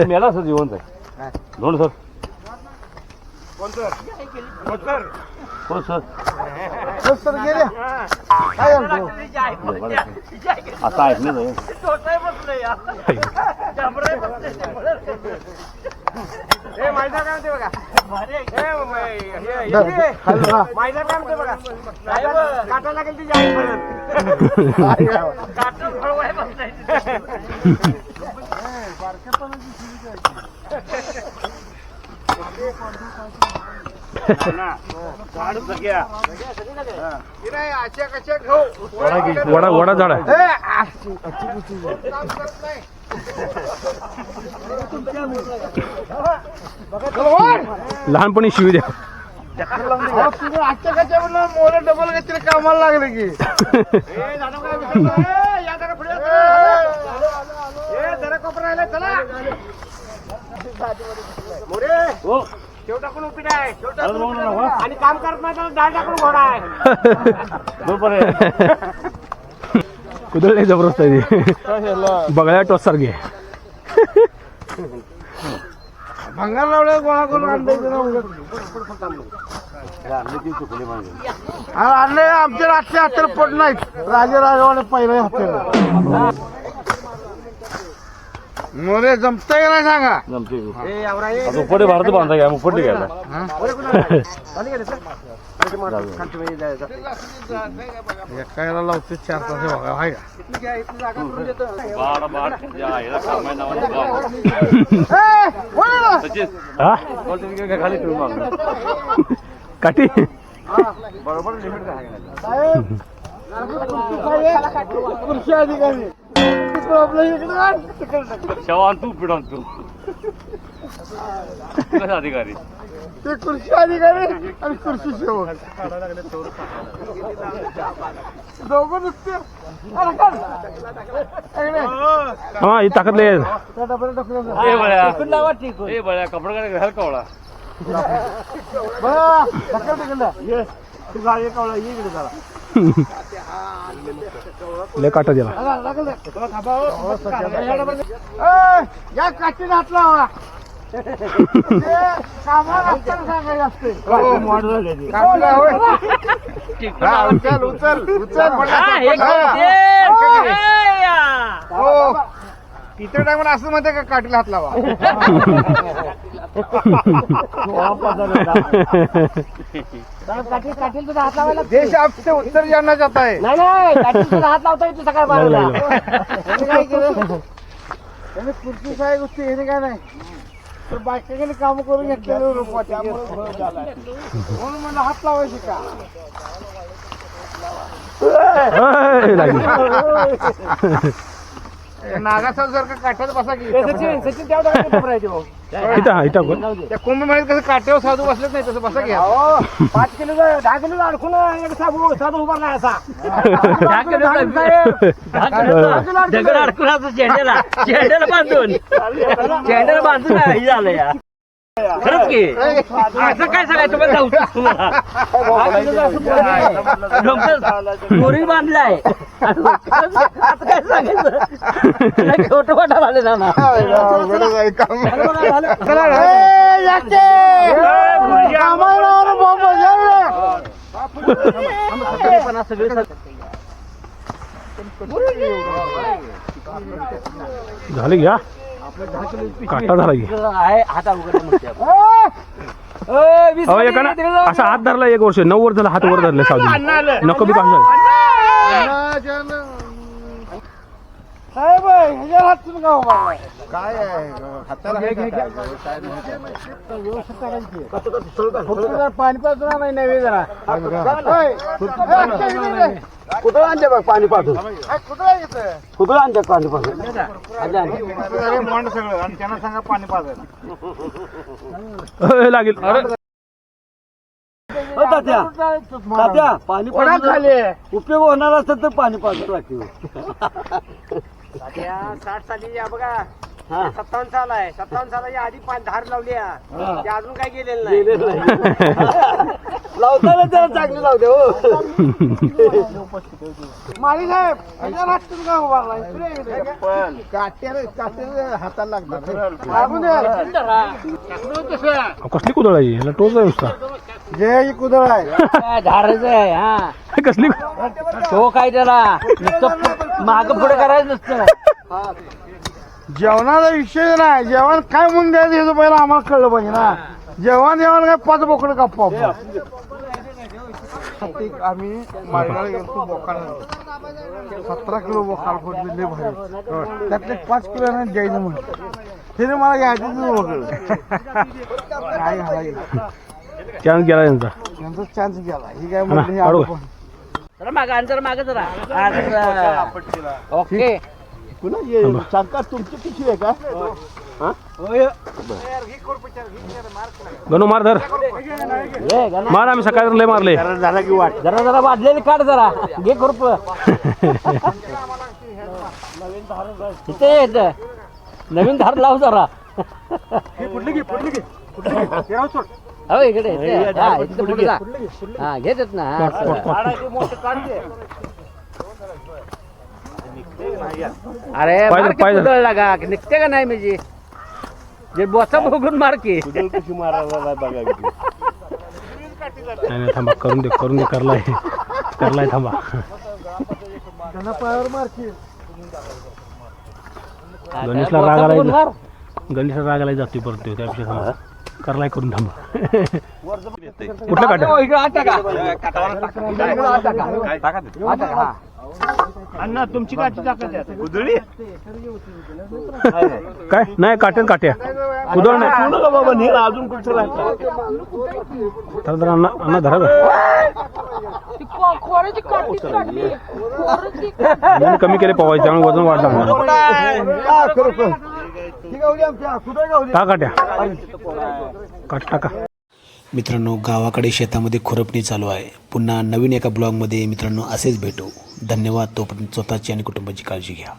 मेला सर जिवंत आहे दोन सर कोण सर कोण सर कोण सर सर गेले काय आता ऐकलं नाही माझा काय म्हणते बघा माझा काय म्हणते बघा काटा लागेल ती जाई वडा वडा झाड आहे लहानपणी शिवी द्या आजच्या कच्या म्हणलं मोरे डबल घेतले कामाला लागले की जरा कोपरा चला मोरे शेव टाकून उपीट आहे आणि काम करत नाही तर डाळ टाकून घोडा आहे कुदळ जबरदस्त आहे बघायला टॉस सारखी भंगार लावल्या गोळा करून आणले आमचे रातचे हातर पड नाहीत राजे राजवाने पहिले हातर मोरे जमतंय का नाही सांगा उपडे भारत बांधा घ्या उपडे घ्यायला एकाला लावते 4 तास बघा आहे खाली काठी बरोबर लिमिट कृषी अधिकारी शवान तू पिढान तू अधिकारी ते कृषी अधिकारी आणि कृषी सेवक दोघं नुसते हा ही ताकद लय बळ्या कपडे घाल कवळा लय काटा दिला या काठीने हात लावा कामाला सांगायचं असते उचल उचल उचल तिथे टाइम असं म्हणते का काठीला हात लावा काठीला हात लावायला देश आपसे उत्तर जाना जाता है नाही काठीला हात लावता येतो सकाळ बाराला काय केलं त्याने खुर्ची काय गोष्टी हे काय नाही तर बायकाने काम करून घेतलेलं रोपा म्हणून मला हात लावायची का नागासाव जर का काठ्यात बसा की सचिन तेवढा त्या कुंभमेळ्यात कसं काठ्यावर साधू बसलेच नाही तसं बसा घ्या 5 किलो 10 किलो अडकून एक साधू उभा नाही असा दगड अडकून असं चेंड्याला बांधून हे झालं या खरंच की असं काय सांगायचं पण जाऊ चोरी बांधलाय आता काय सांगायचं छोटं वाटा आले ना झाले घ्या काटा झाला की हाता असा हात धरला 1 वर्ष 9 वर्ष झाला हात वर धरले साधू नको बी काम काय पाणी पाजून नाही नव्हे जरा कुठं आणते बघ पाणी पाजून कुठं आणते पाणी पाजून मोंड सगळं आणि त्यांना सांगा पाणी पाजायला लागेल तात्या पाणी पाजून उपयोग होणार असेल तर पाणी पाजून राखीव 60 साली या बघा 57 साल आहे 57 सालाच्या आधी धार लावली आहे. ते अजून काय गेलेलं नाही. लावताना जरा चांगली लावते हो. माळी साहेब ह्याच्या राष्ट्रीय का उभारला काट्याला हाताला लागतात लागून कसली कुदळ आहे याला टोच आहे नुसता जय कुदळ आहे झाडाचं आहे हा. कसली तो काय त्याला नुसतं माग पुढे करायचं नसतं. जेवणाचा विषय नाही. जेवण काय म्हणून द्यायचं हे पहिला आम्हाला कळलं पाहिजे ना. जेवण काय 5 बोकडं कापू आपण. आम्ही माळगाव गेलो बोकाला 17 किलो बोकाळ फोडले भारी. त्यातले 5 किलो ना द्यायचं म्हणून त्याने मला घ्यायचं बोकड काय घालायचं चान्स गेला यांचा. यांचा चान्स गेला. ही काय हा ना, म्हणते काढू. जरा माग अंतर माग जरा ओके. शंका तुमची किती आहे का गणू मार धर मार. आम्ही सकाळी लय मारले. झाला की वाट जरा जरा वाढलेली काढ जरा घे खुरप. इथे येत नवीन धार लाव जरा. हो इकडे इथे. हा, इथे पुढे जा. हा घेतात ना हा, अरे पाय धर, पाय धर. कुदळ लागा निघते का नाही म्हणजे जे बोचा बघून मार की. नाही थांबा करून दे करलाय थांबा. पायावर मारशील गणेशला राग आलाय. गणेशला राग आलाय जातोय परत तो त्यापेक्षा थांबा करलाय करून थांबा. कुठला काट्या अण्णा तुमची काठी टाकायची काय नाही काट्या कुदळ नाही बाबा नाही अजून कुठं राहतं. तर अण्णा धरा कमी केले पवायचे त्यामुळे वजन वाढलं. टाका. मित्रांनो गावाकडे शेतामध्ये खुरपणी चालू आहे. पुन्हा नवीन एका ब्लॉगमध्ये मित्रांनो असेच भेटू. धन्यवाद. तोपर्यंत स्वतःची आणि कुटुंबाची काळजी घ्या.